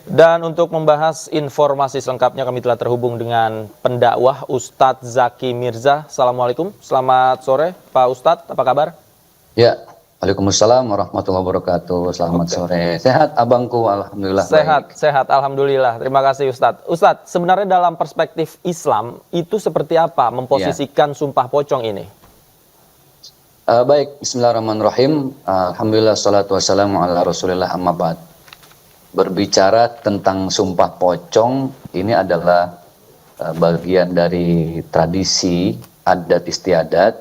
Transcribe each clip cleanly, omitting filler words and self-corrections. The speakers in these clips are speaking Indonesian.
Dan untuk membahas informasi selengkapnya kami telah terhubung dengan pendakwah Ustadz Zaki Mirza. Assalamualaikum, selamat sore Pak Ustadz, apa kabar? Ya, Waalaikumsalam warahmatullahi wabarakatuh. Selamat sore. Sehat abangku, alhamdulillah baik. Sehat, alhamdulillah. Terima kasih Ustadz. Ustadz, sebenarnya dalam perspektif Islam itu seperti apa memposisikan sumpah pocong ini? Baik, bismillahirrahmanirrahim. Alhamdulillah, salatu wassalamu ala rasulillah, amma ba'd. Berbicara tentang sumpah pocong, ini adalah bagian dari tradisi adat istiadat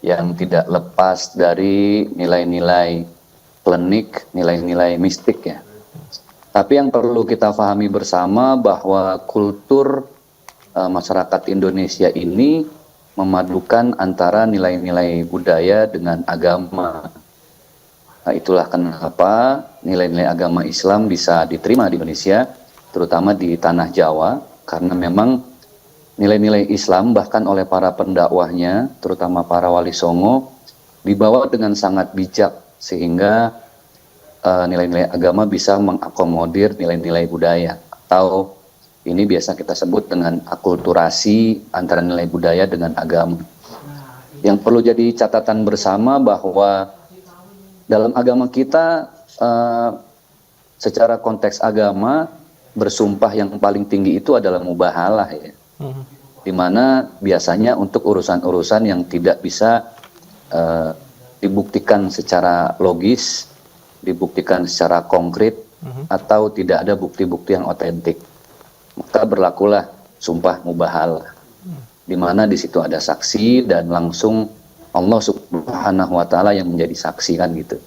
yang tidak lepas dari nilai-nilai klinik, nilai-nilai mistik ya. Tapi yang perlu kita pahami bersama bahwa kultur masyarakat Indonesia ini memadukan antara nilai-nilai budaya dengan agama. Nah, itulah kenapa nilai-nilai agama Islam bisa diterima di Indonesia, terutama di tanah Jawa, karena memang nilai-nilai Islam bahkan oleh para pendakwahnya, terutama para wali songo, dibawa dengan sangat bijak sehingga nilai-nilai agama bisa mengakomodir nilai-nilai budaya. Atau ini biasa kita sebut dengan akulturasi antara nilai budaya dengan agama. Yang perlu jadi catatan bersama bahwa dalam agama kita secara konteks agama bersumpah yang paling tinggi itu adalah mubahalah ya. Dimana biasanya untuk urusan-urusan yang tidak bisa dibuktikan secara logis, dibuktikan secara konkret, atau tidak ada bukti-bukti yang otentik, maka berlakulah sumpah mubahalah, dimana di situ ada saksi dan langsung Allah Subhanahu wa Ta'ala yang menjadi saksi kan gitu.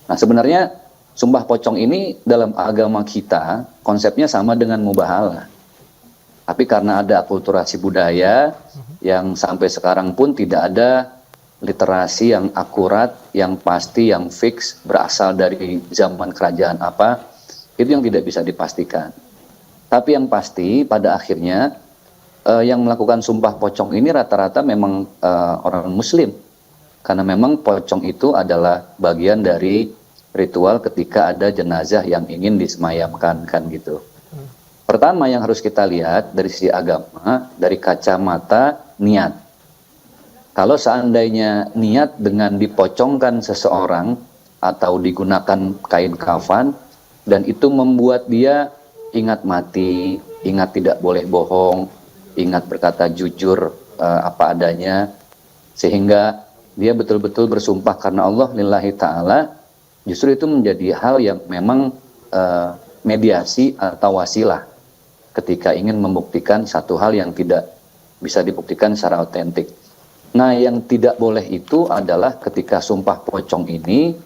Nah sebenarnya sumpah pocong ini dalam agama kita konsepnya sama dengan mubahalah. Tapi karena ada akulturasi budaya yang sampai sekarang pun tidak ada literasi yang akurat, yang pasti, yang fix berasal dari zaman kerajaan apa, itu yang tidak bisa dipastikan. Tapi yang pasti pada akhirnya yang melakukan sumpah pocong ini rata-rata memang orang Muslim, karena memang pocong itu adalah bagian dari ritual ketika ada jenazah yang ingin disemayamkan kan gitu. Pertama yang harus kita lihat dari sisi agama, dari kacamata niat. Kalau seandainya niat dengan dipocongkan seseorang atau digunakan kain kafan dan itu membuat dia ingat mati, ingat tidak boleh bohong, ingat berkata jujur apa adanya, sehingga dia betul-betul bersumpah karena Allah lillahi ta'ala, justru itu menjadi hal yang memang mediasi atau wasilah ketika ingin membuktikan satu hal yang tidak bisa dibuktikan secara otentik. Nah yang tidak boleh itu adalah ketika sumpah pocong ini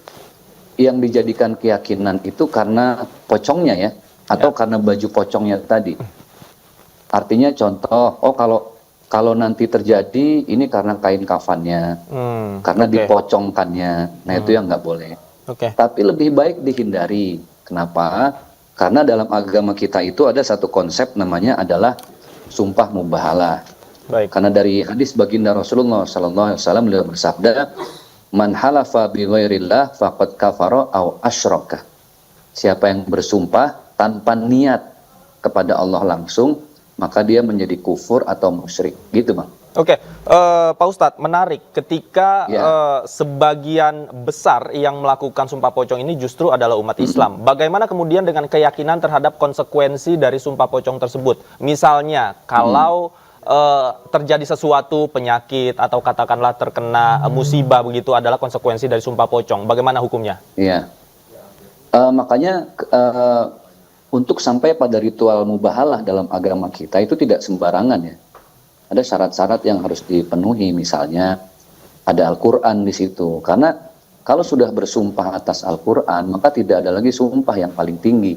yang dijadikan keyakinan itu karena pocongnya ya, atau karena baju pocongnya tadi. Artinya contoh, kalau nanti terjadi ini karena kain kafannya, karena dipocongkannya, nah itu yang nggak boleh. Tapi lebih baik dihindari. Kenapa? Karena dalam agama kita itu ada satu konsep namanya adalah sumpah mubahalah. Karena dari hadis baginda Rasulullah SAW beliau bersabda, man halafa bi ghairillah faqad kafara aw asyraka. Siapa yang bersumpah tanpa niat kepada Allah langsung, maka dia menjadi kufur atau musyrik, gitu Bang. Pak Ustadz, menarik ketika sebagian besar yang melakukan sumpah pocong ini justru adalah umat Islam. Bagaimana kemudian dengan keyakinan terhadap konsekuensi dari sumpah pocong tersebut? Misalnya, kalau terjadi sesuatu penyakit atau katakanlah terkena musibah begitu adalah konsekuensi dari sumpah pocong. Bagaimana hukumnya? Iya, makanya untuk sampai pada ritual mubahalah dalam agama kita itu tidak sembarangan ya. Ada syarat-syarat yang harus dipenuhi, misalnya ada Al-Quran di situ. Karena kalau sudah bersumpah atas Al-Quran, maka tidak ada lagi sumpah yang paling tinggi.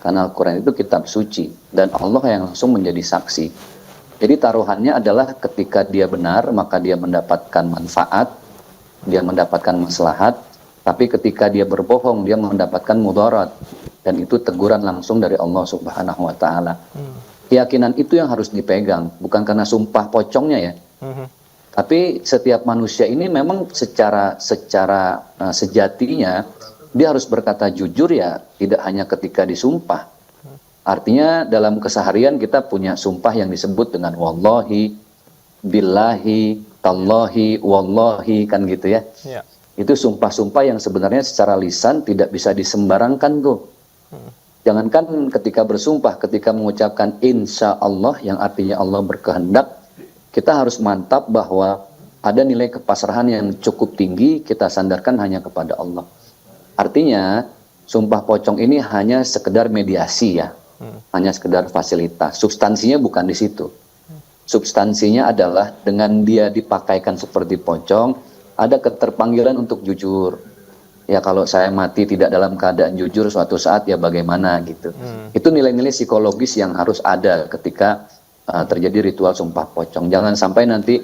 Karena Al-Quran itu kitab suci dan Allah yang langsung menjadi saksi. Jadi taruhannya adalah ketika dia benar, maka dia mendapatkan manfaat, dia mendapatkan maslahat. Tapi ketika dia berbohong, dia mendapatkan mudarat. Dan itu teguran langsung dari Allah Subhanahu wa Ta'ala. Keyakinan itu yang harus dipegang, bukan karena sumpah pocongnya ya. Tapi setiap manusia ini memang secara sejatinya dia harus berkata jujur ya, tidak hanya ketika disumpah, Artinya dalam keseharian kita punya sumpah yang disebut dengan wallahi, billahi, tallahi, wallahi, kan gitu ya. Ya. Itu sumpah-sumpah yang sebenarnya secara lisan tidak bisa disembarangkan tuh. Jangankan ketika bersumpah, ketika mengucapkan insya Allah yang artinya Allah berkehendak, kita harus mantap bahwa ada nilai kepasrahan yang cukup tinggi kita sandarkan hanya kepada Allah. Artinya sumpah pocong ini hanya sekedar mediasi ya, hanya sekedar fasilitas. Substansinya bukan di situ. Substansinya adalah dengan dia dipakaikan seperti pocong, ada keterpanggilan untuk jujur. Ya kalau saya mati tidak dalam keadaan jujur suatu saat ya bagaimana gitu. Itu nilai-nilai psikologis yang harus ada ketika terjadi ritual sumpah pocong. Jangan sampai nanti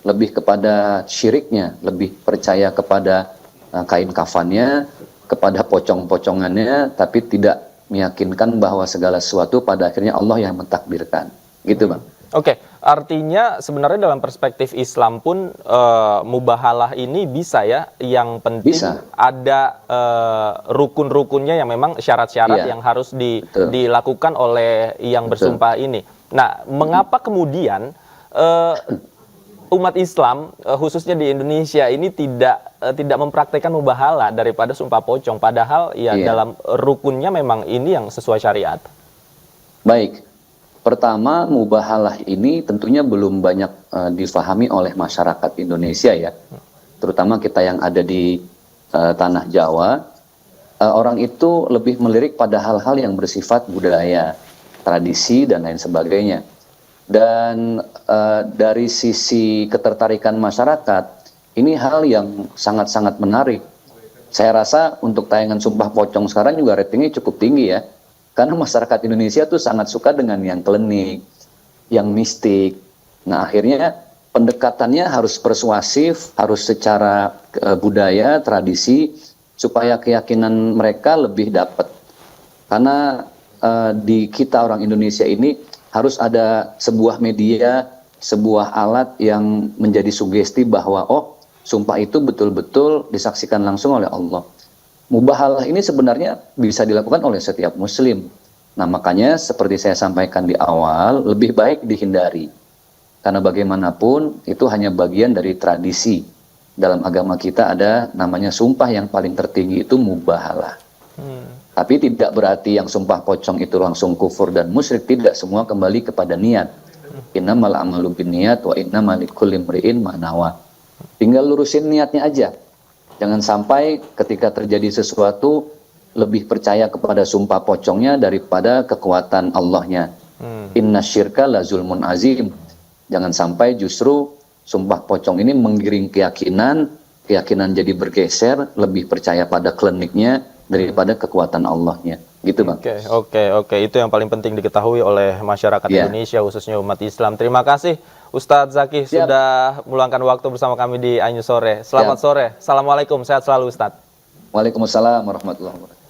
lebih kepada syiriknya, lebih percaya kepada kain kafannya, kepada pocong-pocongannya, tapi tidak meyakinkan bahwa segala sesuatu pada akhirnya Allah yang mentakdirkan. Gitu Bang. Oke, artinya sebenarnya dalam perspektif Islam pun mubahalah ini bisa ya, yang penting Bisa. ada rukun-rukunnya yang memang syarat-syarat Iya. yang harus Betul. dilakukan oleh yang Betul. bersumpah ini. Nah, mengapa kemudian umat Islam khususnya di Indonesia ini tidak mempraktekkan mubahalah daripada sumpah pocong, padahal ya Iya. dalam rukunnya memang ini yang sesuai syariat. Baik. Pertama, mubahalah ini tentunya belum banyak difahami oleh masyarakat Indonesia ya. Terutama kita yang ada di tanah Jawa. Orang itu lebih melirik pada hal-hal yang bersifat budaya, tradisi, dan lain sebagainya. Dan dari sisi ketertarikan masyarakat, ini hal yang sangat-sangat menarik. Saya rasa untuk tayangan Sumpah Pocong sekarang juga ratingnya cukup tinggi ya. Karena masyarakat Indonesia tuh sangat suka dengan yang klinik, yang mistik. Nah akhirnya pendekatannya harus persuasif, harus secara budaya, tradisi, supaya keyakinan mereka lebih dapat. Karena di kita orang Indonesia ini harus ada sebuah media, sebuah alat yang menjadi sugesti bahwa oh sumpah itu betul-betul disaksikan langsung oleh Allah. Mubahalah ini sebenarnya bisa dilakukan oleh setiap muslim. Nah makanya seperti saya sampaikan di awal, lebih baik dihindari. Karena bagaimanapun itu hanya bagian dari tradisi. Dalam agama kita ada namanya sumpah yang paling tertinggi itu mubahalah. Tapi tidak berarti yang sumpah pocong itu langsung kufur dan musyrik, tidak, semua kembali kepada niat. Innamal a'malu binniyat wa innamal likulli imri'in ma nawa. Tinggal lurusin niatnya aja. Jangan sampai ketika terjadi sesuatu lebih percaya kepada sumpah pocongnya daripada kekuatan Allahnya. Inna syirka la zulmun azim. Jangan sampai justru sumpah pocong ini menggiring keyakinan jadi bergeser, lebih percaya pada kliniknya daripada kekuatan Allahnya. Gitu Bang. Oke. Itu yang paling penting diketahui oleh masyarakat Indonesia, khususnya umat Islam. Terima kasih Ustadz Zaki sudah meluangkan waktu bersama kami di Ainus Sore. Selamat sore. Assalamualaikum. Sehat selalu Ustadz. Waalaikumsalam warahmatullahi wabarakatuh.